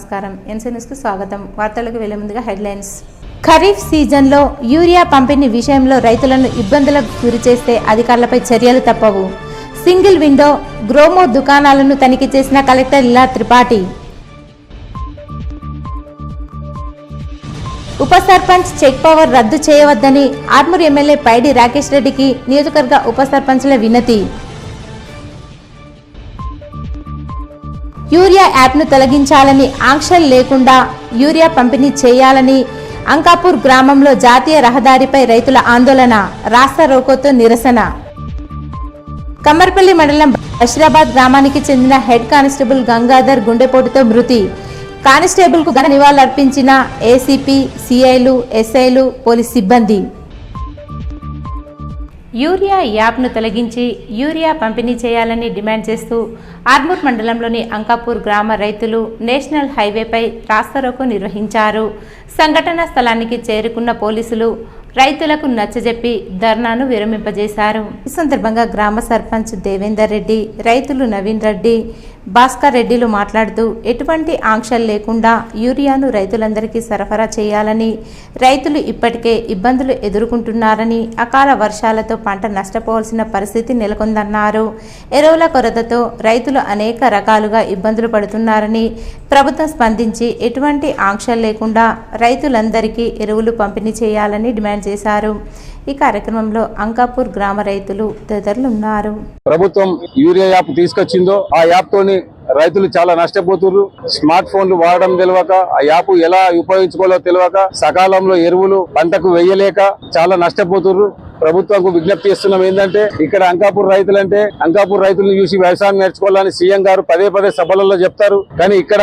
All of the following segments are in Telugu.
నమస్కారం. ఎన్సీ న్యూస్కు స్వాగతం. వార్తలకు వెళ్లే ముందుగా హెడ్లైన్స్. ఖరీఫ్ సీజన్లో యూరియా పంపిణీ విషయంలో రైతులను ఇబ్బందులకు గురిచేస్తే అధికారులపై చర్యలు తప్పవు. సింగిల్ విండో గ్రోమో దుకాణాలను తనిఖీ చేసిన కలెక్టర్ లీలా త్రిపాఠి. ఉప సర్పంచ్ చెక్ పవర్ రద్దు చేయవద్దని ఆర్మూర్ ఎమ్మెల్యే పైడి రాకేష్ రెడ్డికి నియోజకవర్గ ఉప సర్పంచ్ల వినతి. యూరియా యాప్ను తొలగించాలని, ఆంక్షలు లేకుండా యూరియా పంపిణీ చేయాలని అంకాపూర్ గ్రామంలో జాతీయ రహదారిపై రైతుల ఆందోళన, రాస్తా రోకోతో నిరసన. కమ్మర్పల్లి మండలం బషీరాబాద్ గ్రామానికి చెందిన హెడ్ కానిస్టేబుల్ గంగాధర్ గుండెపోటుతో మృతి. కానిస్టేబుల్కు ఘన నివాళులర్పించిన ఏసీపీ, సిఐలు, ఎస్ఐలు, పోలీస్ సిబ్బంది. యూరియా యాప్ను తొలగించి యూరియా పంపిణీ చేయాలని డిమాండ్ చేస్తూ ఆర్మూర్ మండలంలోని అంకాపూర్ గ్రామ రైతులు నేషనల్ హైవేపై రాస్తారోకో నిర్వహించారు. సంఘటనా స్థలానికి చేరుకున్న పోలీసులు రైతులకు నచ్చజెప్పి ధర్నాను విరమింపజేశారు. ఈ సందర్భంగా గ్రామ సర్పంచ్ దేవేందర్ రెడ్డి, రైతులు నవీన్ రెడ్డి, భాస్కర్ రెడ్డిలు మాట్లాడుతూ ఎటువంటి ఆంక్షలు లేకుండా యూరియాను రైతులందరికీ సరఫరా చేయాలని, రైతులు ఇప్పటికే ఇబ్బందులు ఎదుర్కొంటున్నారని, అకాల వర్షాలతో పంట నష్టపోవాల్సిన పరిస్థితి నెలకొందన్నారు. ఎరువుల కొరతతో రైతులు అనేక రకాలుగా ఇబ్బందులు పడుతున్నారని, ప్రభుత్వం స్పందించి ఎటువంటి ఆంక్షలు లేకుండా రైతులందరికీ ఎరువులు పంపిణీ చేయాలని డిమాండ్ చేశారు. ఈ కార్యక్రమంలో అంకాపూర్ గ్రామ రైతులు తదితరులు ఉన్నారు. ప్రభుత్వం యూరియా యాప్ తీసుకొచ్చిందో ఆ యాప్ తోని రైతులు చాలా నష్టపోతున్నారు. స్మార్ట్ ఫోన్లు వాడడం తెలియక, ఆ యాప్ ఎలా ఉపయోగించుకోవాలో తెలియక, సకాలంలో ఎరువులు పంటకు వేయలేక చాలా నష్టపోతున్నారు. ప్రభుత్వంకు విజ్ఞప్తి చేస్తున్నాం ఏంటంటే, ఇక్కడ అంకాపూర్ రైతులంటే అంకాపూర్ రైతులను చూసి వ్యవసాయం నేర్చుకోవాలని సీఎం గారు పదే పదే సభలలో చెప్తారు. కానీ ఇక్కడ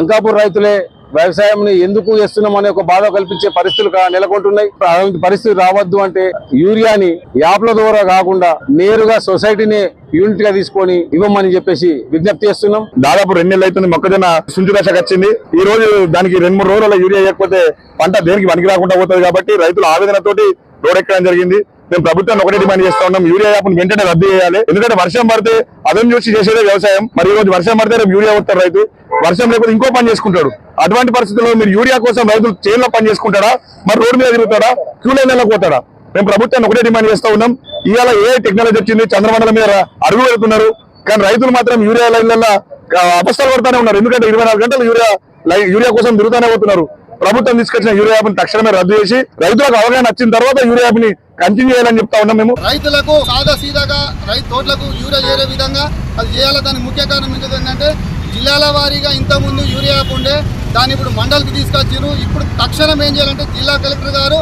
అంకాపూర్ రైతులే వ్యవసాయం ఎందుకు చేస్తున్నాం అనే ఒక బాధ కల్పించే పరిస్థితులు నెలకొంటున్నాయి. అలాంటి పరిస్థితి రావద్దు అంటే యూరియాని యాప్ల ద్వారా కాకుండా నేరుగా సొసైటీని యూనిట్ గా తీసుకొని ఇవ్వమని చెప్పేసి విజ్ఞప్తి చేస్తున్నాం. దాదాపు 2 నెలలు అవుతుంది మొక్కజొన్న సుంచు దశకు వచ్చింది. ఈ రోజు దానికి 2-3 రోజుల యూరియా వేయకపోతే పంట దేనికి పనికి రాకుండా పోతుంది. కాబట్టి రైతులు ఆవేదనతోటి రోడ్ ఎక్కడం జరిగింది. మేము ప్రభుత్వాన్ని ఒకటే డిమాండ్ చేస్తా ఉన్నాం, యూరియా యాప్ వెంటనే రద్దు చేయాలి. ఎందుకంటే వర్షం పడితే అదం చూసి చేసేదే వ్యవసాయం. మరి ఈ రోజు వర్షం పడితే రేపు యూరియా వస్తారు రైతు, వర్షం లేకపోతే ఇంకో పని చేసుకుంటాడు. అటువంటి పరిస్థితుల్లో మీరు యూరియా కోసం రైతులు చేనులో పని చేసుకుంటాడా, మరి రోడ్డు మీద తిరుగుతాడా, క్యూ లైన్లలో పోతాడా? మేము ప్రభుత్వాన్ని ఒకటే డిమాండ్ చేస్తా ఉన్నాం. ఇవాళ ఏ టెక్నాలజీ వచ్చింది, చంద్రమండలం మీద అడుగు పెడుతున్నారు. కానీ రైతులు మాత్రం యూరియా లైన్లలో అపస్థలు పడుతూనే ఉన్నారు. ఎందుకంటే 24 గంటలు యూరియా కోసం తిరుగుతూనే పోతున్నారు. ప్రభుత్వం తీసుకొచ్చిన యూరియా యాప్ని తక్షణమే రద్దు చేసి రైతులకు అవగాహన వచ్చిన తర్వాత యూరియా యాప్ని కంటిన్యూ చేయాలని చెప్తా ఉన్నాం. మేము రైతులకు సాదా సీదాగా తోటలకు యూరియా చేరే విధంగా అది చేయాలి. దానికి ముఖ్య కారణం ఏంటంటే, జిల్లాల వారీగా ఇంతకుముందు యూరియా యాప్ ఉండే, దాన్ని ఇప్పుడు మండలికి తీసుకొచ్చారు. ఇప్పుడు తక్షణం ఏం చేయాలంటే, జిల్లా కలెక్టర్ గారు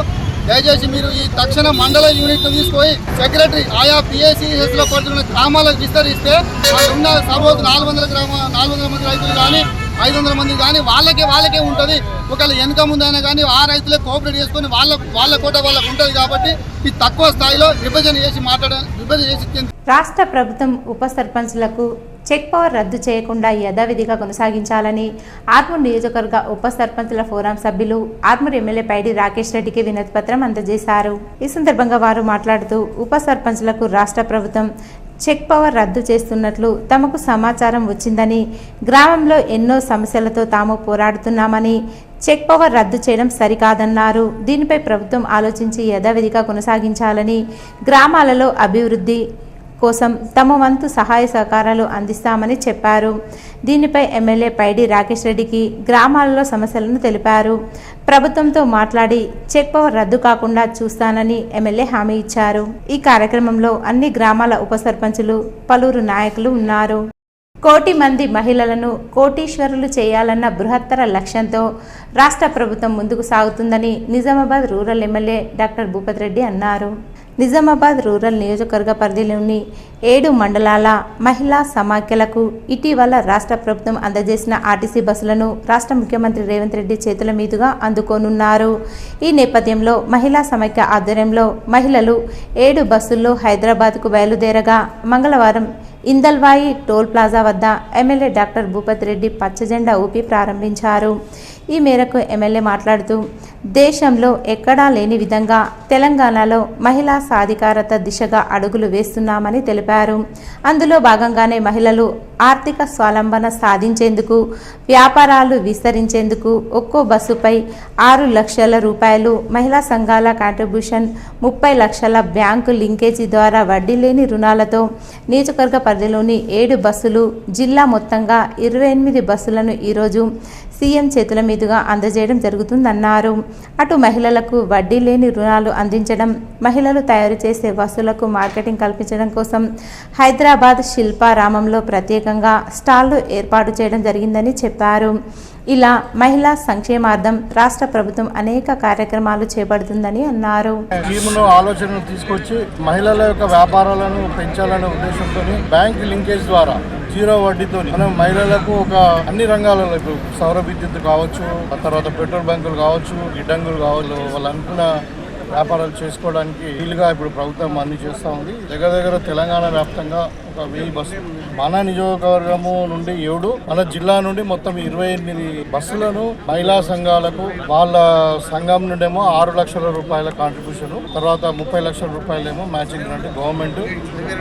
దయచేసి మీరు ఈ తక్షణ మండల యూనిట్ తీసుకొని సెక్రటరీ ఆయా పిఏసిఎస్ లో పడుతున్న గ్రామాలకు విస్తరిస్తే ఉన్న సపోజ్ 400 మంది రైతులు కానీ 500 మంది కానీ వాళ్ళకే ఉంటుంది. ఒకవేళ వెనక ముందైనా కానీ ఆ రైతులే కోఆపరేట్ చేసుకొని వాళ్ళ కోట వాళ్ళకు ఉంటుంది. కాబట్టి ఈ తక్కువ స్థాయిలో విభజన చేసి రాష్ట్ర ప్రభుత్వం ఉప సర్పంచ్లకు చెక్ పవర్ రద్దు చేయకుండా యథావిధిగా కొనసాగించాలని ఆర్మూర్ నియోజకవర్గ ఉప సర్పంచ్ల ఫోరం సభ్యులు ఆర్మూర్ ఎమ్మెల్యే పైడి రాకేష్ రెడ్డికి వినతి పత్రం అందజేశారు. ఈ సందర్భంగా వారు మాట్లాడుతూ ఉప సర్పంచ్లకు రాష్ట్ర ప్రభుత్వం చెక్ పవర్ రద్దు చేస్తున్నట్లు తమకు సమాచారం వచ్చిందని, గ్రామంలో ఎన్నో సమస్యలతో తాము పోరాడుతున్నామని, చెక్ పవర్ రద్దు చేయడం సరికాదన్నారు. దీనిపై ప్రభుత్వం ఆలోచించి యథావిధిగా కొనసాగించాలని, గ్రామాలలో అభివృద్ధి కోసం తమ వంతు సహాయ సహకారాలు అందిస్తామని చెప్పారు. దీనిపై ఎమ్మెల్యే పైడి రాకేష్ రెడ్డికి గ్రామాలలో సమస్యలను తెలిపారు. ప్రభుత్వంతో మాట్లాడి చెక్ పవర్ రద్దు కాకుండా చూస్తానని ఎమ్మెల్యే హామీ ఇచ్చారు. ఈ కార్యక్రమంలో అన్ని గ్రామాల ఉప సర్పంచులు, పలువురు నాయకులు ఉన్నారు. 1 కోటి మంది మహిళలను కోటీశ్వరులు చేయాలన్న బృహత్తర లక్ష్యంతో రాష్ట్ర ప్రభుత్వం ముందుకు సాగుతుందని Nizamabad rural MLA doctor Bhupathi Reddy అన్నారు. నిజామాబాద్ రూరల్ నియోజకవర్గ పరిధిలోని 7 మండలాల మహిళా సమాఖ్యలకు ఇటీవల రాష్ట్ర ప్రభుత్వం అందజేసిన ఆర్టీసీ బస్సులను రాష్ట్ర ముఖ్యమంత్రి రేవంత్ రెడ్డి చేతుల మీదుగా అందుకోనున్నారు. ఈ నేపథ్యంలో మహిళా సమాఖ్య ఆధ్వర్యంలో మహిళలు 7 బస్సుల్లో హైదరాబాద్కు బయలుదేరగా మంగళవారం ఇందల్వాయి టోల్ ప్లాజా వద్ద ఎమ్మెల్యే డాక్టర్ భూపతి రెడ్డి పచ్చజెండా ఊపి ప్రారంభించారు. ఈ మేరకు ఎమ్మెల్యే మాట్లాడుతూ దేశంలో ఎక్కడా లేని విధంగా తెలంగాణలో మహిళా సాధికారత దిశగా అడుగులు వేస్తున్నామని తెలిపారు. అందులో భాగంగానే మహిళలు ఆర్థిక స్వావలంబన సాధించేందుకు, వ్యాపారాలు విస్తరించేందుకు ఒక్కో బస్సుపై 6 లక్షల రూపాయలు మహిళా సంఘాల కాంట్రిబ్యూషన్, 30 లక్షల బ్యాంకు లింకేజీ ద్వారా వడ్డీ లేని రుణాలతో నియోజకవర్గ పరిధిలోని 7 బస్సులు, జిల్లా మొత్తంగా 28 బస్సులను ఈరోజు సీఎం చేతుల మీదుగా అందజేయడం జరుగుతుందన్నారు. అటు మహిళలకు వడ్డీ లేని రుణాలు అందించడం, మహిళలు తయారు చేసే వస్తువులకు మార్కెటింగ్ కల్పించడం కోసం హైదరాబాద్ శిల్పారామంలో ప్రత్యేకంగా స్టాళ్లు ఏర్పాటు చేయడం జరిగిందని చెప్పారు. ఇలా మహిళా సంక్షేమార్థం రాష్ట్ర ప్రభుత్వం అనేక కార్యక్రమాలు చేపడుతుందని అన్నారు. స్కీమును ఆలోచనలు తీసుకొచ్చి మహిళల యొక్క వ్యాపారాలను పెంచాలనే ఉద్దేశంతో బ్యాంక్ లింకేజ్ ద్వారా 0 వడ్డీతో మనం మహిళలకు ఒక అన్ని రంగాలలో ఇప్పుడు సౌర విద్యుత్ కావచ్చు, తర్వాత పెట్రోల్ బంకులు కావచ్చు, గిడ్డంగులు కావచ్చు, వాళ్ళు అనుకున్న వ్యాపారాలు చేసుకోవడానికి వీలుగా ఇప్పుడు ప్రభుత్వం అన్ని చేస్తూ ఉంది. దగ్గర తెలంగాణ వ్యాప్తంగా ఒక 1000 బస్సులు మన నియోజకవర్గము నుండి 7, మన జిల్లా నుండి మొత్తం 28 బస్సులను మహిళా సంఘాలకు వాళ్ళ సంఘం నుండేమో 6 లక్షల రూపాయల కాంట్రిబ్యూషన్, తర్వాత 30 లక్షల రూపాయలేమో మ్యాచింగ్ గ్రాంట్ గవర్నమెంట్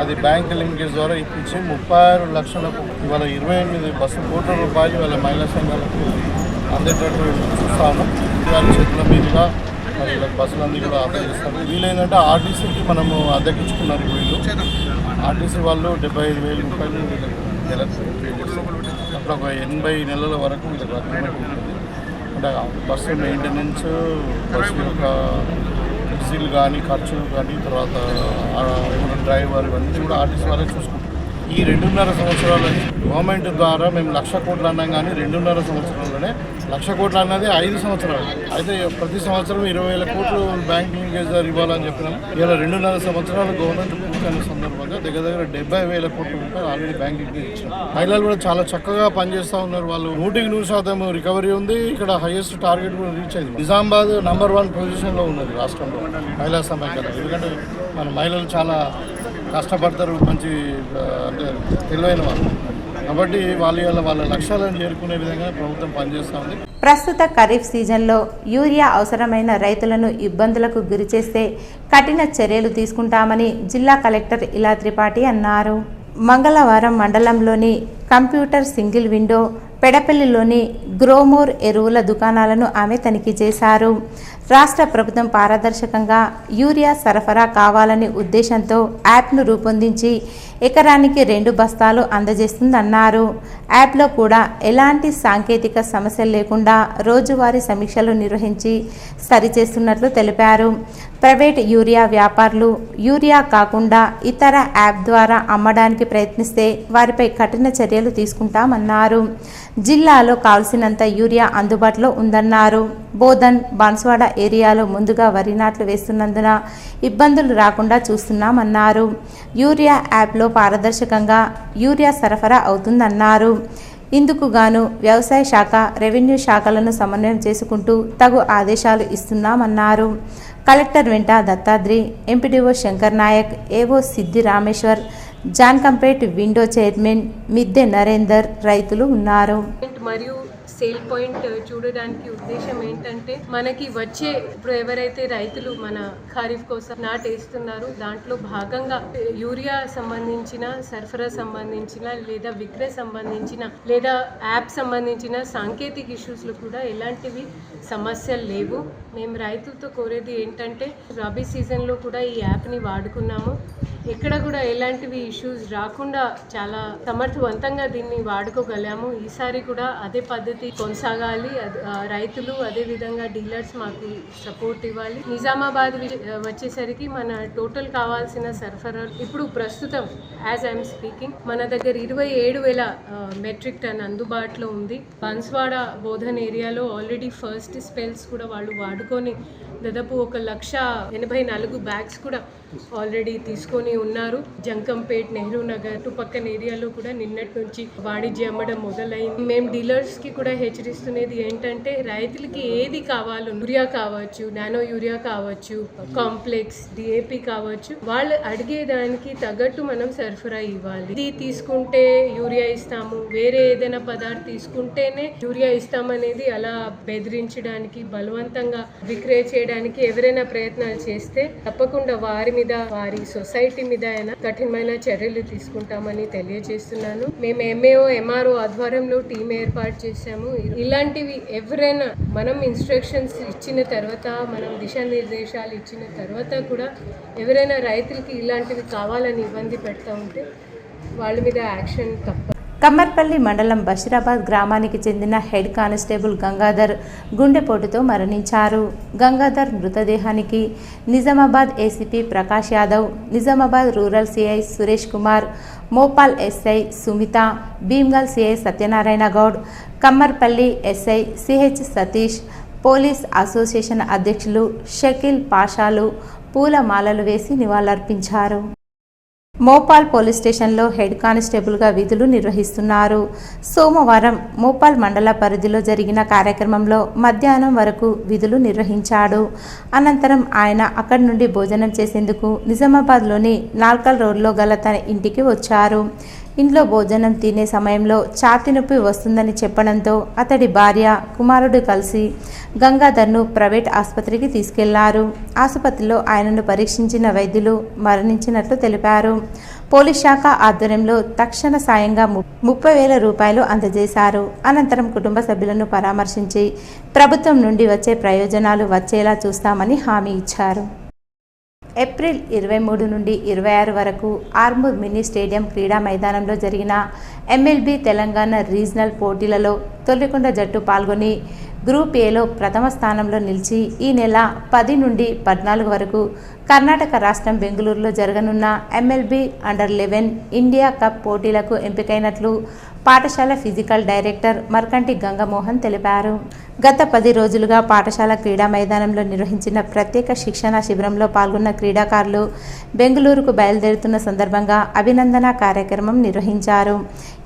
అది బ్యాంక్ లింకేజ్ ద్వారా ఇప్పించి 36 లక్షలకు ఇవాళ 28 బస్సులు కోట్ల రూపాయలు వాళ్ళ మహిళా సంఘాలకు అందేటట్టు చూస్తాము. వారి చేతుల మీదుగా మరి బస్సులన్నీ కూడా అందజేస్తారు. వీలైందంటే ఆర్టీసీకి మనము అద్దెకించుకున్నారు. వీళ్ళు ఆర్టీసీ వాళ్ళు 75,000 రూపాయలు నెలకు పే చేస్తారు. అప్పుడు ఒక 80 నెలల వరకు వీళ్ళకి అగ్రిమెంట్ ఉంటుంది. అంటే బస్సు మెయింటెనెన్స్, బస్సు యొక్క డీజిల్ కానీ ఖర్చులు కానీ, తర్వాత డ్రైవర్ ఇవన్నీ కూడా ఆర్టీసీ వాళ్ళే చూసుకుంటారు. ఈ 2.5 సంవత్సరాలు గవర్నమెంట్ ద్వారా మేము 1,00,000 కోట్లు అన్నాం, కానీ 2.5 సంవత్సరాల్లోనే 1,00,000 కోట్లు అన్నది 5 సంవత్సరాలు. అయితే ప్రతి సంవత్సరం 20,000 కోట్లు బ్యాంక్ లింకేజ్ ఇవ్వాలని చెప్పినాం. ఇలా 2.5 సంవత్సరాలు గవర్నమెంట్ పూర్తయిన సందర్భంగా దగ్గర 70,000 కోట్ల రూపాయలు ఆల్రెడీ బ్యాంక్ లింకేజ్ ఇచ్చాం. మహిళలు కూడా చాలా చక్కగా పనిచేస్తూ ఉన్నారు. వాళ్ళు 100% రికవరీ ఉంది. ఇక్కడ హైయెస్ట్ టార్గెట్ కూడా రీచ్ అయింది. నిజామాబాద్ నంబర్ 1 పొజిషన్లో ఉన్నది రాష్ట్రంలో మహిళా సమైక్యత. ఎందుకంటే మన మహిళలు చాలా కష్టపడతారు, మంచి అంటే తెలివైన వాళ్ళు కాబట్టి వాళ్ళ లక్ష్యాలను చేరుకునే విధంగా ప్రభుత్వం పనిచేస్తూ ఉంది. ప్రస్తుత ఖరీఫ్ సీజన్లో యూరియా అవసరమైన రైతులను ఇబ్బందులకు గురిచేస్తే కఠిన చర్యలు తీసుకుంటామని జిల్లా కలెక్టర్ ఇలా త్రిపాఠి అన్నారు. మంగళవారం మండలంలోని కంప్యూటర్ సింగిల్ విండో, పెడపల్లిలోని గ్రోమోర్ ఎరువుల దుకాణాలను ఆమె తనిఖీ చేశారు. రాష్ట్ర ప్రభుత్వం పారదర్శకంగా యూరియా సరఫరా కావాలనే ఉద్దేశంతో యాప్ను రూపొందించి ఎకరానికి 2 బస్తాలు అందజేస్తుందన్నారు. యాప్లో కూడా ఎలాంటి సాంకేతిక సమస్యలు లేకుండా రోజువారీ సమీక్షలు నిర్వహించి సరిచేస్తున్నట్లు తెలిపారు. ప్రైవేట్ యూరియా వ్యాపారులు యూరియా కాకుండా ఇతర యాప్ ద్వారా అమ్మడానికి ప్రయత్నిస్తే వారిపై కఠిన చర్యలు తీసుకుంటామన్నారు. జిల్లాలో కావలసినంత యూరియా అందుబాటులో ఉందన్నారు. బోధన్, బాన్స్వాడ ఏరియాలో ముందుగా వరి నాట్లు వేస్తున్నందున ఇబ్బందులు రాకుండా చూస్తున్నామన్నారు. యూరియా యాప్లో పారదర్శకంగా యూరియా సరఫరా అవుతుందన్నారు. ఇందుకు గాను వ్యవసాయ శాఖ, రెవెన్యూ శాఖలను సమన్వయం చేసుకుంటూ తగు ఆదేశాలు ఇస్తున్నామన్నారు. కలెక్టర్ వెంట దత్తాద్రి, ఎంపీడీఓ శంకర్ నాయక్, ఏవో సిద్ధి రామేశ్వర్, జాన్కంపేట్ విండో చైర్మన్ మిద్దె నరేందర్ రైతులు ఉన్నారు. మరియు సేల్ పాయింట్ చూడడానికి ఉద్దేశం ఏంటంటే మనకి వచ్చే ఇప్పుడు ఎవరైతే రైతులు మన ఖరీఫ్ కోసం నాటేస్తున్నారో దాంట్లో భాగంగా యూరియా సంబంధించిన, సరఫరా సంబంధించిన, లేదా విక్రయ సంబంధించిన, లేదా యాప్ సంబంధించిన సాంకేతిక ఇష్యూస్లో కూడా ఎలాంటివి సమస్యలు లేవు. మేము రైతులతో కోరేది ఏంటంటే రబీ సీజన్లో కూడా ఈ యాప్ని వాడుకున్నాము. ఎక్కడ కూడా ఎలాంటివి ఇష్యూస్ రాకుండా చాలా సమర్థవంతంగా దీన్ని వాడుకోగలాము. ఈసారి కూడా అదే పద్ధతి కొనసాగాలి. రైతులు అదేవిధంగా డీలర్స్ మాకు సపోర్ట్ ఇవ్వాలి. నిజామాబాద్ వచ్చేసరికి మన టోటల్ కావాల్సిన సరఫరా ఇప్పుడు ప్రస్తుతం యాజ్ ఐఎమ్ స్పీకింగ్ మన దగ్గర 27,000 మెట్రిక్ టన్ అందుబాటులో ఉంది. బన్స్వాడ, బోధన్ ఏరియాలో ఆల్రెడీ ఫస్ట్ స్పెల్స్ కూడా వాళ్ళు వాడుకొని దాదాపు 1,84,000 బ్యాగ్స్ కూడా ఆల్రెడీ తీసుకొని ఉన్నారు. జంకంపేట్, నెహ్రూ నగర్ చుట్టుపక్కల ఏరియాలో కూడా నిన్నటి నుంచి వాణిజ్య అమ్మడం మొదలైంది. మేము డీలర్స్కి కూడా హెచ్చరిస్తున్నది ఏంటంటే రైతులకి ఏది కావాలో, యూరియా కావచ్చు, నానో యూరియా కావచ్చు, కాంప్లెక్స్, డిఏపి కావచ్చు, వాళ్ళు అడిగేదానికి తగ్గట్టు మనం సరఫరా ఇవ్వాలి. ఇది తీసుకుంటే యూరియా ఇస్తాము, వేరే ఏదైనా పదార్థం తీసుకుంటేనే యూరియా ఇస్తామనేది అలా బెదిరించడానికి, బలవంతంగా విక్రయ చేయడానికి ఎవరైనా ప్రయత్నాలు చేస్తే తప్పకుండా వారి మీద, వారి సొసైటీ మీద అయినా కఠినమైన చర్యలు తీసుకుంటామని తెలియజేస్తున్నాను. మేము ఎంఏఓ ఎంఆర్ఓ ఆధ్వర్యంలో టీం ఏర్పాటు చేశాము. ఇలాంటివి ఎవరైనా మనం ఇన్స్ట్రక్షన్స్ ఇచ్చిన తర్వాత, మనం దిశానిర్దేశాలు ఇచ్చిన తర్వాత కూడా ఎవరైనా రైతులకి ఇలాంటివి కావాలని ఇబ్బంది పెడతా ఉంటే వాళ్ళ మీద యాక్షన్ తప్ప. కమ్మర్పల్లి మండలం బషీరాబాద్ గ్రామానికి చెందిన హెడ్ కానిస్టేబుల్ గంగాధర్ గుండెపోటుతో మరణించారు. గంగాధర్ మృతదేహానికి Nizamabad ACP Prakash Yadav, Nizamabad rural CI Suresh Kumar, Mopal SI Sumitha, Bhimgal CI Satyanarayana Goud, Kammarpally SI CH Satish, police association అధ్యక్షులు షకీల్ పాషాలు పూలమాలలు వేసి నివాళులర్పించారు. మోపాల్ పోలీస్ స్టేషన్లో హెడ్ కానిస్టేబుల్గా విధులు నిర్వహిస్తున్నారు. సోమవారం మోపాల్ మండల పరిధిలో జరిగిన కార్యక్రమంలో మధ్యాహ్నం వరకు విధులు నిర్వహించాడు. అనంతరం ఆయన అక్కడి నుండి భోజనం చేసేందుకు నిజామాబాద్లోని నాల్కల్ రోడ్లో గల తన ఇంటికి వచ్చారు. ఇంట్లో భోజనం తినే సమయంలో ఛాతీ నొప్పి వస్తుందని చెప్పడంతో అతడి భార్య, కుమారుడు కలిసి గంగాధర్ను ప్రైవేట్ ఆసుపత్రికి తీసుకెళ్లారు. ఆసుపత్రిలో ఆయనను పరీక్షించిన వైద్యులు మరణించినట్లు తెలిపారు. పోలీస్ శాఖ ఆధ్వర్యంలో తక్షణ సాయంగా 30,000 రూపాయలు అందజేశారు. అనంతరం కుటుంబ సభ్యులను పరామర్శించి ప్రభుత్వం నుండి వచ్చే ప్రయోజనాలు వచ్చేలా చూస్తామని హామీ ఇచ్చారు. ఏప్రిల్ 23 నుండి 26 వరకు ఆర్మూర్ మినీ స్టేడియం క్రీడా మైదానంలో జరిగిన MLB తెలంగాణ రీజనల్ పోటీలలో తొల్లికొండ జట్టు పాల్గొని గ్రూప్ ఏలో ప్రథమ స్థానంలో నిలిచి ఈ నెల 10 నుండి 14 వరకు కర్ణాటక రాష్ట్రం బెంగళూరులో జరగనున్న MLB అండర్-11 ఇండియా కప్ పోటీలకు ఎంపికైనట్లు పాఠశాల ఫిజికల్ డైరెక్టర్ మర్కంటి గంగమోహన్ తెలిపారు. గత 10 రోజులుగా పాఠశాల క్రీడా మైదానంలో నిర్వహించిన ప్రత్యేక శిక్షణ శిబిరంలో పాల్గొన్న క్రీడాకారులు బెంగళూరుకు బయలుదేరుతున్న సందర్భంగా అభినందన కార్యక్రమం నిర్వహించారు.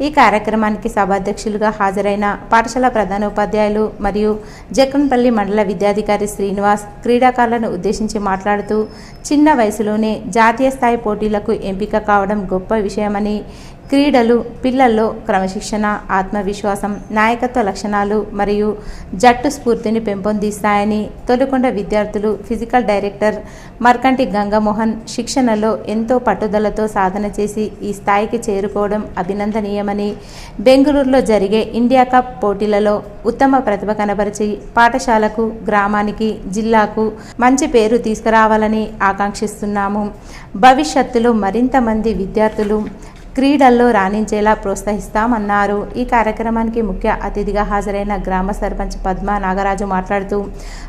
ఈ కార్యక్రమానికి సభాధ్యక్షులుగా హాజరైన పాఠశాల ప్రధానోపాధ్యాయులు మరియు జక్రన్పల్లి మండల విద్యాధికారి శ్రీనివాస్ క్రీడాకారులను ఉద్దేశించి మాట్లాడుతూ చిన్న వయసులోనే జాతీయ స్థాయి పోటీలకు ఎంపిక కావడం గొప్ప విషయమని, క్రీడలు పిల్లల్లో క్రమశిక్షణ, ఆత్మవిశ్వాసం, నాయకత్వ లక్షణాలు మరియు జట్టు స్ఫూర్తిని పెంపొందిస్తాయని తొలికొండ విద్యార్థులు ఫిజికల్ డైరెక్టర్ మర్కంటి గంగమోహన్ శిక్షణలో ఎంతో పట్టుదలతో సాధన చేసి ఈ స్థాయికి చేరుకోవడం అభినందనీయమని, బెంగళూరులో జరిగే ఇండియా కప్ పోటీలలో ఉత్తమ ప్రతిభ కనబరిచి పాఠశాలకు, గ్రామానికి, జిల్లాకు మంచి పేరు తీసుకురావాలని ఆకాంక్షిస్తున్నాము. భవిష్యత్తులో మరింత మంది విద్యార్థులు క్రీడల్లో రాణించేలా ప్రోత్సహిస్తామన్నారు. ఈ కార్యక్రమానికి ముఖ్య అతిథిగా హాజరైన గ్రామ సర్పంచ్ పద్మా నాగరాజు మాట్లాడుతూ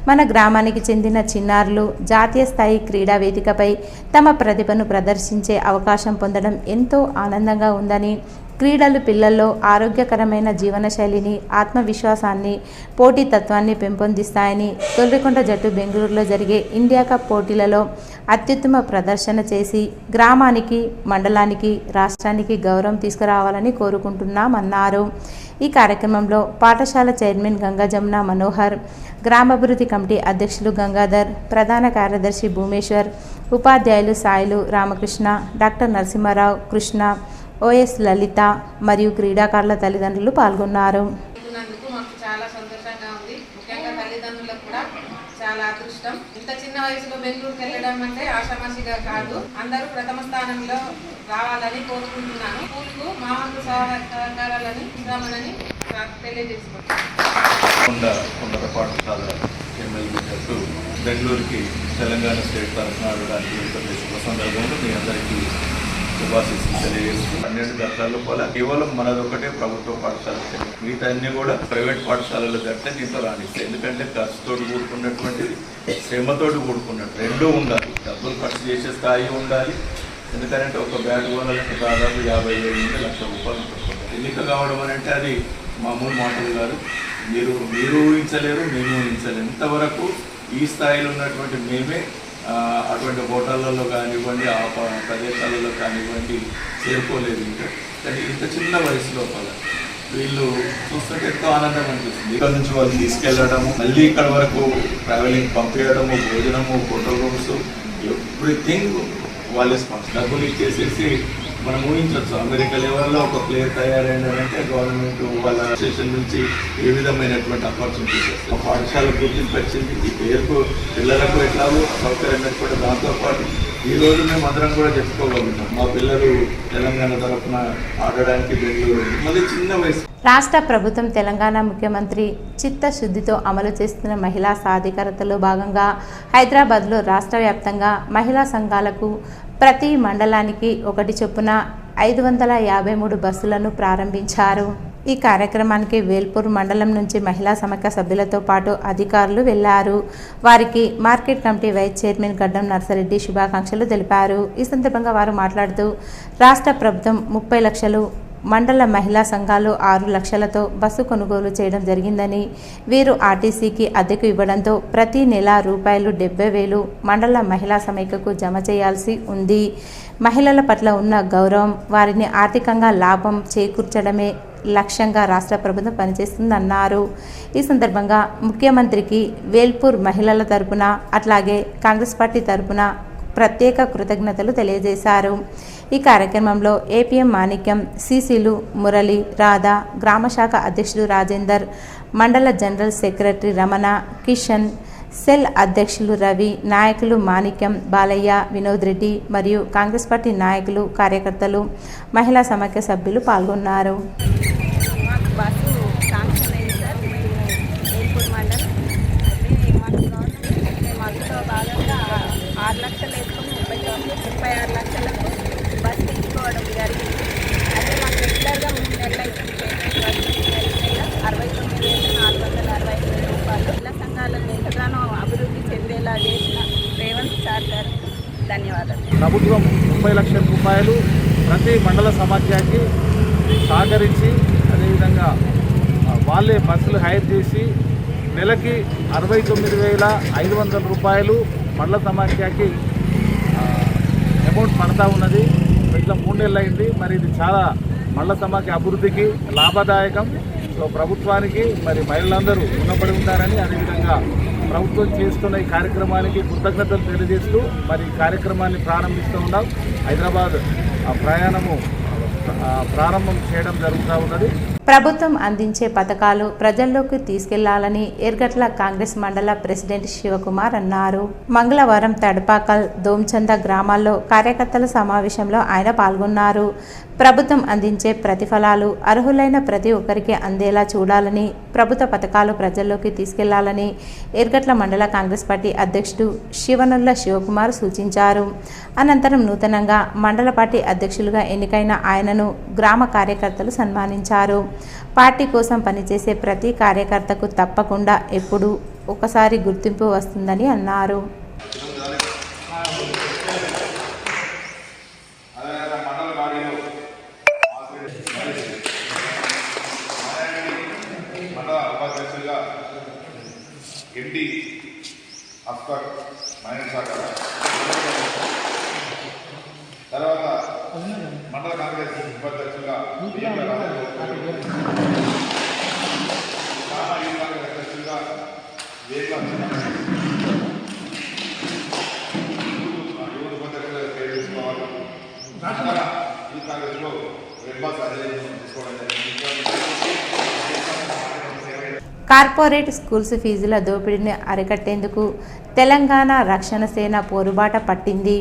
మన గ్రామానికి చెందిన చిన్నారులు జాతీయ స్థాయి క్రీడా వేదికపై తమ ప్రతిభను ప్రదర్శించే అవకాశం పొందడం ఎంతో ఆనందంగా ఉందని, క్రీడలు పిల్లల్లో ఆరోగ్యకరమైన జీవనశైలిని, ఆత్మవిశ్వాసాన్ని, పోటీతత్వాన్ని పెంపొందిస్తాయని, తొల్లికొండ జట్టు బెంగళూరులో జరిగే ఇండియా కప్ పోటీలలో అత్యుత్తమ ప్రదర్శన చేసి గ్రామానికి, మండలానికి, రాష్ట్రానికి గౌరవం తీసుకురావాలని కోరుకుంటున్నామన్నారు. ఈ కార్యక్రమంలో పాఠశాల చైర్మన్ గంగా జమున మనోహర్, గ్రామాభివృద్ధి కమిటీ అధ్యక్షులు గంగాధర్, ప్రధాన కార్యదర్శి భూమేశ్వర్, ఉపాధ్యాయులు సాయిలు, రామకృష్ణ, డాక్టర్ నరసింహారావు, కృష్ణ, OS లలిత మరియు క్రీడాకారుల తల్లిదండ్రులు పాల్గొన్నారు. మాకు చాలా సంతోషంగా ఉంది. ముఖ్యంగా తల్లిదండ్రులకు కూడా చాలా అదృష్టం. ఇంత చిన్న వయసులో బెంగళూరుకి వెళ్ళడం అంటే ఆషామాషిగా కాదు. అందరూ ప్రథమ స్థానంలో రావాలని కోరుకుంటున్నాను. స్కూల్కు మా వంతు సహకారాలని ఇస్తామని తెలియజేసుకుంటున్నాను. ఉన్నత పాఠశాల MLB జట్టు బెంగళూరుకి తెలంగాణ స్టేట్ తరఫున ఆడడానికి శుభ సందర్భంలో మీ అందరికీ శుభాశీస్సులు తెలియజేస్తూ 12 గంటల లోపల కేవలం మనదొకటే ప్రభుత్వ పాఠశాల, మిగతా అన్ని కూడా ప్రైవేట్ పాఠశాలలో జరిగితే దీంతో రాణిస్తాయి. ఎందుకంటే ఖర్చుతో కూడుకున్నటువంటిది, శ్రమతోటి కూడుకున్నట్టు రెండూ ఉండాలి. డబ్బులు ఖర్చు చేసే స్థాయి ఉండాలి. ఎందుకంటే ఒక బ్యాట్ కొనాలంటే దాదాపు 50,000 నుండి 1,00,000 రూపాయలు ఉంటుంది. ఎన్నిక కావడం అని అంటే అది మామూలు మాటలు కాదు. మీరు ఊహించలేరు, మేము ఊహించలేరు. ఇంతవరకు ఈ స్థాయిలో ఉన్నటువంటి మేమే అటువంటి హోటళ్ళలో కానివ్వండి, ఆ ప్రదేశాలలో కానివ్వండి చేరుకోలేదు ఇంకా. కానీ ఇంత చిన్న వయసు లోపల వీళ్ళు చూస్తుంటే ఎంతో ఆనందం అనిపిస్తుంది. ఇక్కడ నుంచి వాళ్ళు తీసుకెళ్ళడము, మళ్ళీ ఇక్కడ వరకు ట్రావెలింగ్ పంపించడము, భోజనము, హోటల్ రూమ్స్, ఎవ్రీథింగ్ వాళ్ళే స్పాన్సర్. డబ్బులు ఇచ్చేసేసి మనం ఊహించవచ్చు అమెరికా లెవెల్లో ఒక ప్లేయర్ తయారైందంటే గవర్నమెంట్ వాళ్ళ స్టేషన్ నుంచి ఏ విధమైనటువంటి ఆపర్చునిటీస్ వస్తాయి. పాఠశాల గుర్తింపు వచ్చింది. ఈ పేరుకు పిల్లలకు ఎట్లాగో సౌకర్యం ఏర్పడి దాంతోపాటు ఈ రోజు మేము అందరం కూడా చెప్పుకోగలుగుతాం మా పిల్లలు తెలంగాణ తరఫున ఆడడానికి బెంగళూరు మళ్ళీ చిన్న వయసు. రాష్ట్ర ప్రభుత్వం తెలంగాణ ముఖ్యమంత్రి చిత్తశుద్ధితో అమలు చేస్తున్న మహిళా సాధికారతలో భాగంగా హైదరాబాద్లో రాష్ట్ర వ్యాప్తంగా మహిళా సంఘాలకు ప్రతి మండలానికి ఒకటి చొప్పున 553 బస్సులను ప్రారంభించారు. ఈ కార్యక్రమానికి వేల్పూర్ మండలం నుంచి మహిళా సమైక్య సభ్యులతో పాటు అధికారులు వెళ్లారు. వారికి మార్కెట్ కమిటీ వైస్ చైర్మన్ గడ్డం నర్సారెడ్డి శుభాకాంక్షలు తెలిపారు. ఈ సందర్భంగా వారు మాట్లాడుతూ రాష్ట్ర ప్రభుత్వం 30 లక్షలు, మండల మహిళా సంఘాలు 6 లక్షలతో బస్సు కొనుగోలు చేయడం జరిగిందని, వీరు ఆర్టీసీకి అద్దెకు ఇవ్వడంతో ప్రతి నెల రూపాయలు 70,000 మండల మహిళా సమైక్యకు జమ చేయాల్సి ఉంది. మహిళల పట్ల ఉన్న గౌరవం, వారిని ఆర్థికంగా లాభం చేకూర్చడమే లక్ష్యంగా రాష్ట్ర ప్రభుత్వం పనిచేస్తుందన్నారు. ఈ సందర్భంగా ముఖ్యమంత్రికి వేల్పూర్ మహిళల తరపున అట్లాగే కాంగ్రెస్ పార్టీ తరపున ప్రత్యేక కృతజ్ఞతలు తెలియజేశారు. ఈ కార్యక్రమంలో ఏపీఎం మాణిక్యం, సిసిలు మురళి, రాధా, గ్రామశాఖ అధ్యక్షుడు రాజేందర్, మండల general secretary Ramana, Kishan, cell అధ్యక్షులు రవి, నాయకులు మాణిక్యం, బాలయ్య, వినోద్ రెడ్డి మరియు కాంగ్రెస్ పార్టీ నాయకులు, కార్యకర్తలు, మహిళా సమైక్య సభ్యులు పాల్గొన్నారు. ప్రభుత్వం 30 లక్షల రూపాయలు ప్రతి మండల సమాఖ్యకి సహకరించి, అదేవిధంగా వాళ్ళే బస్సులు హైర్ చేసి నెలకి 69,500 రూపాయలు మండల సమాఖ్యకి అమౌంట్ పడతా ఉన్నది. ఇట్లా 3 నెలలు అయింది. మరి ఇది చాలా మండల సమాఖ్య అభివృద్ధికి లాభదాయకం. సో ప్రభుత్వానికి మరి మహిళలందరూ రుణపడి ఉంటారని, అదేవిధంగా ప్రభుత్వం చేస్తున్న ఈ కార్యక్రమానికి కృతజ్ఞతలు తెలియజేస్తూ మరి ఈ కార్యక్రమాన్ని ప్రారంభిస్తూ ఉన్నాం. హైదరాబాద్ ప్రారంభం చేయడం జరుగుతూ ఉన్నది. ప్రభుత్వం అందించే పథకాలు ప్రజల్లోకి తీసుకెళ్లాలని ఎర్గట్ల కాంగ్రెస్ మండల ప్రెసిడెంట్ శివకుమార్ అన్నారు. మంగళవారం తడపాకల్, దోంచంద గ్రామాల్లో కార్యకర్తల సమావేశంలో ఆయన పాల్గొన్నారు. ప్రభుత్వం అందించే ప్రతిఫలాలు అర్హులైన ప్రతి ఒక్కరికి అందేలా చూడాలని, ప్రభుత్వ పథకాలు ప్రజల్లోకి తీసుకెళ్లాలని ఎర్గట్ల మండల కాంగ్రెస్ పార్టీ అధ్యక్షుడు శివనుల్ల శివకుమార్ సూచించారు. అనంతరం నూతనంగా మండల పార్టీ అధ్యక్షులుగా ఎన్నికైన ఆయనను గ్రామ కార్యకర్తలు సన్మానించారు. పార్టీ కోసం పనిచేసే ప్రతి కార్యకర్తకు తప్పకుండా ఎప్పుడూ ఒకసారి గుర్తింపు వస్తుందని అన్నారు. ఎండి అఫ్కర్ మైనర్ శాఖ, తర్వాత మండల కాంగ్రెస్ ఉపాధ్యక్షులుగా అధ్యక్షులుగా యువత ఉపాధ్యక్షులుగా పేరు తీసుకోవాలి. ఈ కాంగ్రెస్లో రెడ్ బాస్ అధ్యక్షులు తీసుకోవడం జరిగింది. కార్పొరేట్ స్కూల్స్ ఫీజుల దోపిడీని అరికట్టేందుకు తెలంగాణ రక్షణ సేన పోరుబాట పట్టింది.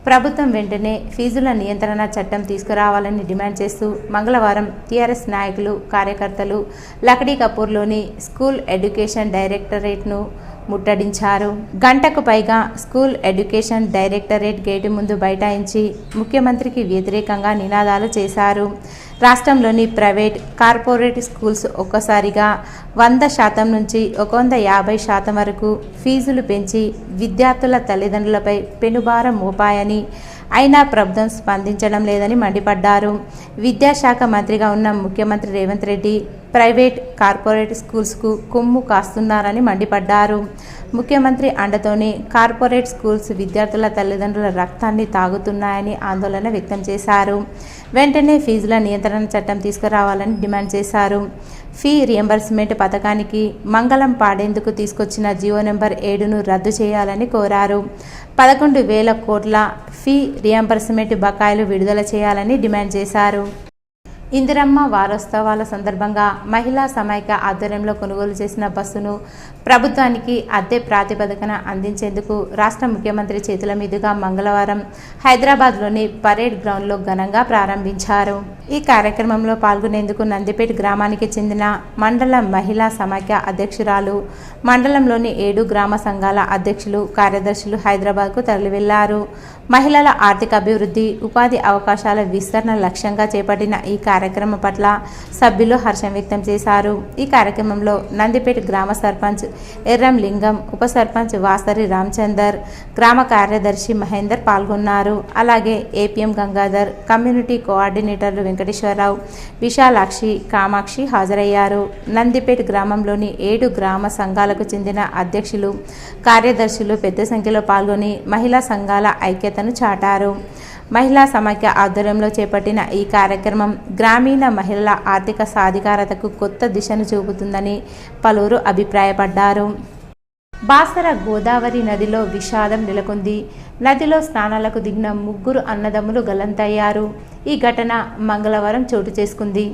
ప్రభుత్వం వెంటనే ఫీజుల నియంత్రణ చట్టం తీసుకురావాలని డిమాండ్ చేస్తూ మంగళవారం టీఆర్ఎస్ నాయకులు, కార్యకర్తలు లక్డీ కపూర్లోని స్కూల్ ఎడ్యుకేషన్ డైరెక్టరేట్ను ముట్టడించారు. గంటకు పైగా స్కూల్ ఎడ్యుకేషన్ డైరెక్టరేట్ గేటు ముందు బైఠాయించి ముఖ్యమంత్రికి వ్యతిరేకంగా నినాదాలు చేశారు. రాష్ట్రంలోని ప్రైవేట్, కార్పొరేట్ స్కూల్స్ ఒక్కసారిగా 100% నుంచి 150% వరకు ఫీజులు పెంచి విద్యార్థుల తల్లిదండ్రులపై పెనుభారం మోపాయని, అయినా ప్రభుత్వం స్పందించడం లేదని మండిపడ్డారు. విద్యాశాఖ మంత్రిగా ఉన్న ముఖ్యమంత్రి రేవంత్ రెడ్డి ప్రైవేట్, కార్పొరేట్ స్కూల్స్కు కొమ్ము కాస్తున్నారని మండిపడ్డారు. ముఖ్యమంత్రి అండతోనే కార్పొరేట్ స్కూల్స్ విద్యార్థుల తల్లిదండ్రుల రక్తాన్ని తాగుతున్నాయని ఆందోళన వ్యక్తం చేశారు. వెంటనే ఫీజుల నియంత్రణ చట్టం తీసుకురావాలని డిమాండ్ చేశారు. ఫీ రియంబర్స్మెంట్ పథకానికి మంగళం పాడేందుకు తీసుకొచ్చిన జీవో నెంబర్ 7ను రద్దు చేయాలని కోరారు. 11,000 కోట్ల ఫీ రియంబర్స్మెంట్ బకాయిలు విడుదల చేయాలని డిమాండ్ చేశారు. ఇందిరమ్మ వారోత్సవాల సందర్భంగా మహిళా సమైక్య ఆధ్వర్యంలో కొనుగోలు చేసిన బస్సును ప్రభుత్వానికి అద్దె ప్రాతిపదికన అందించేందుకు రాష్ట్ర ముఖ్యమంత్రి చేతుల మీదుగా మంగళవారం హైదరాబాద్లోని పరేడ్ గ్రౌండ్లో ఘనంగా ప్రారంభించారు. ఈ కార్యక్రమంలో పాల్గొనేందుకు నందిపేట గ్రామానికి చెందిన మండల మహిళా సమైక్య అధ్యక్షురాలు, మండలంలోని 7 గ్రామ సంఘాల అధ్యక్షులు, కార్యదర్శులు హైదరాబాద్కు తరలివెళ్లారు. మహిళల ఆర్థిక అభివృద్ధి, ఉపాధి అవకాశాల విస్తరణ లక్ష్యంగా చేపట్టిన ఈ కార్యక్రమం పట్ల సభ్యులు హర్షం వ్యక్తం చేశారు. ఈ కార్యక్రమంలో నందిపేట గ్రామ సర్పంచ్ ఎర్రం లింగం, ఉప సర్పంచ్ వాసరి రామచందర్, గ్రామ కార్యదర్శి మహేందర్ పాల్గొన్నారు. అలాగే ఏపీఎం గంగాధర్, కమ్యూనిటీ కోఆర్డినేటర్లు వెంకటేశ్వరరావు, విశాలాక్షి, కామాక్షి హాజరయ్యారు. నందిపేట గ్రామంలోని 7 గ్రామ సంఘాలకు చెందిన అధ్యక్షులు, కార్యదర్శులు పెద్ద సంఖ్యలో పాల్గొని మహిళా సంఘాల ఐక్యతను చాటారు. మహిళా సమైక్య ఆధ్వర్యంలో చేపట్టిన ఈ కార్యక్రమం గ్రామీణ మహిళల ఆర్థిక సాధికారతకు కొత్త దిశను చూపుతుందని పలువురు అభిప్రాయపడ్డారు. బాసర గోదావరి నదిలో విషాదం నెలకొంది. నదిలో స్నానాలకు దిగిన 3 అన్నదమ్ములు గల్లంతయ్యారు. ఈ ఘటన మంగళవారం చోటు చేసుకుంది.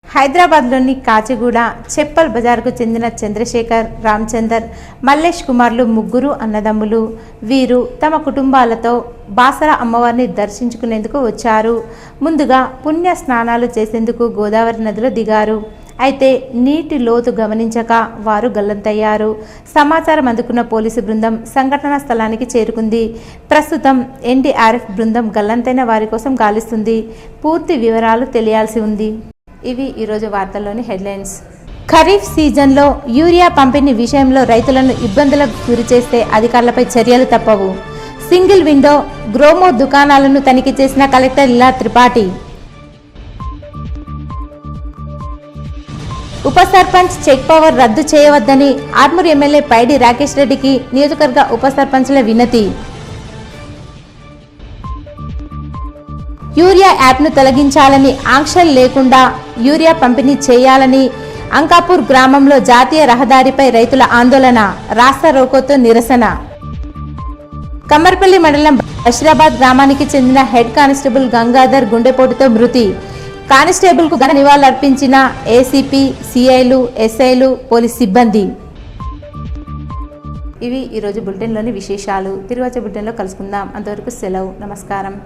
హైదరాబాద్లోని కాచిగూడ చెప్పల్ బజార్కు చెందిన చంద్రశేఖర్, రామచందర్, మల్లేష్ కుమార్లు 3 అన్నదమ్ములు. వీరు తమ కుటుంబాలతో బాసర అమ్మవారిని దర్శించుకునేందుకు వచ్చారు. ముందుగా పుణ్య స్నానాలు చేసేందుకు గోదావరి నదిలో దిగారు. అయితే నీటి లోతు గమనించక వారు గల్లంతయ్యారు. సమాచారం అందుకున్న పోలీసు బృందం సంఘటనా స్థలానికి చేరుకుంది. ప్రస్తుతం ఎన్డీఆర్ఎఫ్ బృందం గల్లంతైన వారి కోసం గాలిస్తుంది. పూర్తి వివరాలు తెలియాల్సి ఉంది. ఇవి ఈరోజు వార్తల్లోని హెడ్లైన్స్. ఖరీఫ్ సీజన్లో యూరియా పంపిణీ విషయంలో రైతులను ఇబ్బందులకు గురి చేస్తే అధికారులపై చర్యలు తప్పవు. సింగిల్ విండో గ్రోమో దుకాణాలను తనిఖీ చేసిన కలెక్టర్ ఇలా త్రిపాఠి. ఉప సర్పంచ్ చెక్ పవర్ రద్దు చేయవద్దని ఆర్మూర్ ఎమ్మెల్యే పైడి రాకేష్ రెడ్డికి నియోజకవర్గ ఉప సర్పంచ్ల వినతి. యూరియా యాప్ను తొలగించాలని, ఆంక్షలు లేకుండా యూరియా పంపిణీ చేయాలని అంకాపూర్ గ్రామంలో జాతీయ రహదారిపై రైతుల ఆందోళన, రాస్తా రోకోతో నిరసన. కమ్మర్పల్లి మండలం బషీరాబాద్ గ్రామానికి చెందిన హెడ్ కానిస్టేబుల్ గంగాధర్ గుండెపోటుతో మృతి. కానిస్టేబుల్కు ఘన నివాళులర్పించిన ఏసీపీ, సిఐలు, ఎస్ఐలు, పోలీస్ సిబ్బంది. ఇవి ఈరోజు బులెటిన్లోని విశేషాలు. తిరిగి వచ్చే బులెటిన్లో కలుసుకుందాం. అంతవరకు సెలవు. నమస్కారం.